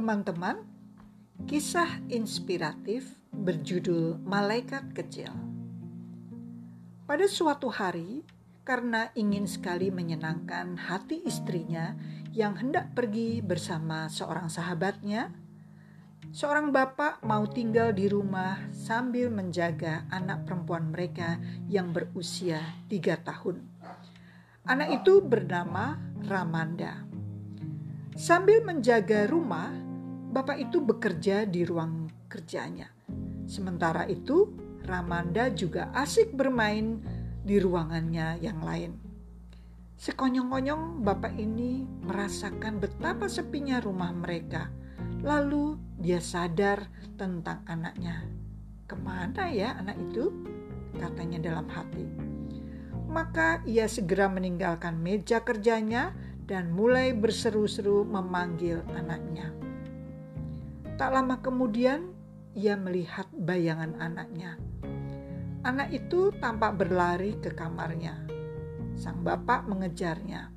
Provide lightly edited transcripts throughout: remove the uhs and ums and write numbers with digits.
Teman-teman, kisah inspiratif berjudul Malaikat Kecil. Pada suatu hari, karena ingin sekali menyenangkan hati istrinya yang hendak pergi bersama seorang sahabatnya, seorang bapak mau tinggal di rumah sambil menjaga anak perempuan mereka yang berusia 3 tahun. Anak itu bernama Ramanda. Sambil menjaga rumah, bapak itu bekerja di ruang kerjanya. Sementara itu, Ramanda juga asik bermain di ruangannya yang lain. Sekonyong-konyong bapak ini merasakan betapa sepinya rumah mereka. Lalu dia sadar tentang anaknya. Kemana ya anak itu? Katanya dalam hati. Maka ia segera meninggalkan meja kerjanya dan mulai berseru-seru memanggil anaknya. Tak lama kemudian ia melihat bayangan anaknya. Anak itu tampak berlari ke kamarnya. Sang bapak mengejarnya.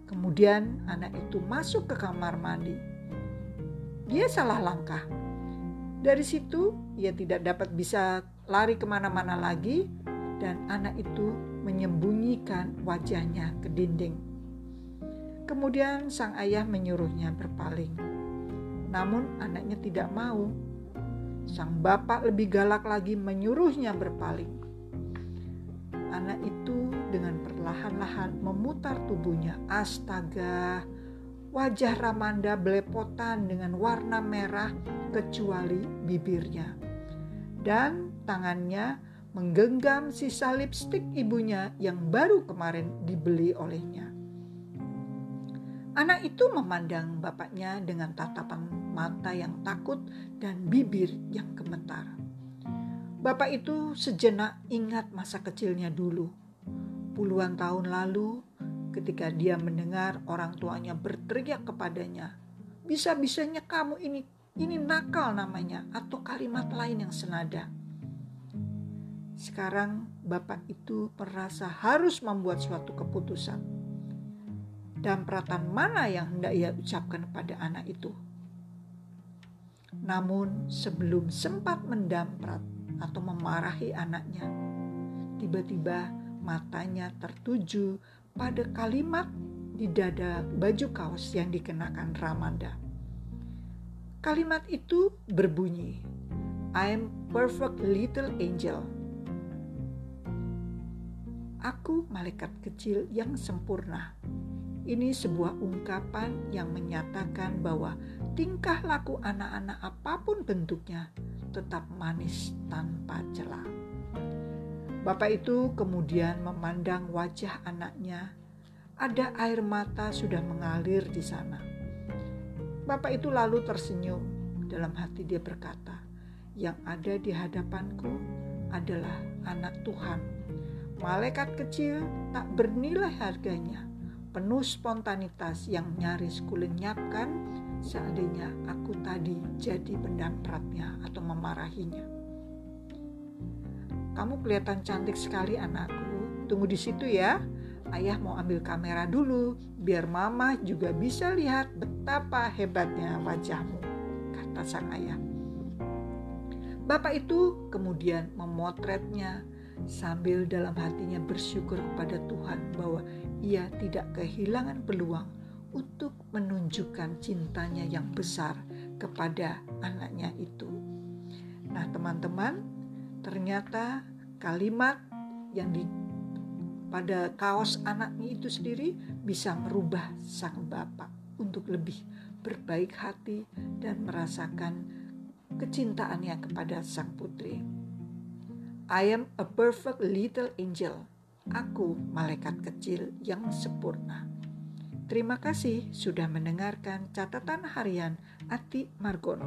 Kemudian anak itu masuk ke kamar mandi. Dia salah langkah. Dari situ ia tidak dapat bisa lari kemana-mana lagi dan anak itu menyembunyikan wajahnya ke dinding. Kemudian sang ayah menyuruhnya berpaling. Namun anaknya tidak mau. Sang bapak lebih galak lagi menyuruhnya berpaling. Anak itu dengan perlahan-lahan memutar tubuhnya. Astaga, wajah Ramanda belepotan dengan warna merah kecuali bibirnya. Dan tangannya menggenggam sisa lipstik ibunya yang baru kemarin dibeli olehnya. Anak itu memandang bapaknya dengan tatapan mata yang takut dan bibir yang gemetar. Bapak itu sejenak ingat masa kecilnya dulu. Puluhan tahun lalu ketika dia mendengar orang tuanya berteriak kepadanya, "Bisa-bisanya kamu ini nakal namanya," atau kalimat lain yang senada. Sekarang bapak itu merasa harus membuat suatu keputusan. Dan perkataan mana yang hendak ia ucapkan pada anak itu? Namun sebelum sempat mendamprat atau memarahi anaknya, tiba-tiba matanya tertuju pada kalimat di dada baju kaos yang dikenakan Ramanda. Kalimat itu berbunyi, "I'm perfect little angel." Aku malaikat kecil yang sempurna. Ini sebuah ungkapan yang menyatakan bahwa tingkah laku anak-anak apapun bentuknya tetap manis tanpa celah. Bapak itu kemudian memandang wajah anaknya. Ada air mata sudah mengalir di sana. Bapak itu lalu tersenyum. Dalam hati dia berkata, "Yang ada di hadapanku adalah anak Tuhan. Malaikat kecil tak bernilai harganya, penuh spontanitas yang nyaris kulenyapkan seandainya aku tadi jadi pendampratnya atau memarahinya." "Kamu kelihatan cantik sekali anakku, tunggu di situ ya. Ayah mau ambil kamera dulu, biar mama juga bisa lihat betapa hebatnya wajahmu," kata sang ayah. Bapak itu kemudian memotretnya sambil dalam hatinya bersyukur kepada Tuhan bahwa ia tidak kehilangan peluang untuk menunjukkan cintanya yang besar kepada anaknya itu. Nah teman-teman, ternyata kalimat yang pada kaos anaknya itu sendiri bisa merubah sang bapak untuk lebih berbaik hati dan merasakan kecintaannya kepada sang putri. "I am a perfect little angel." Aku malaikat kecil yang sempurna. Terima kasih sudah mendengarkan catatan harian Ati Margono.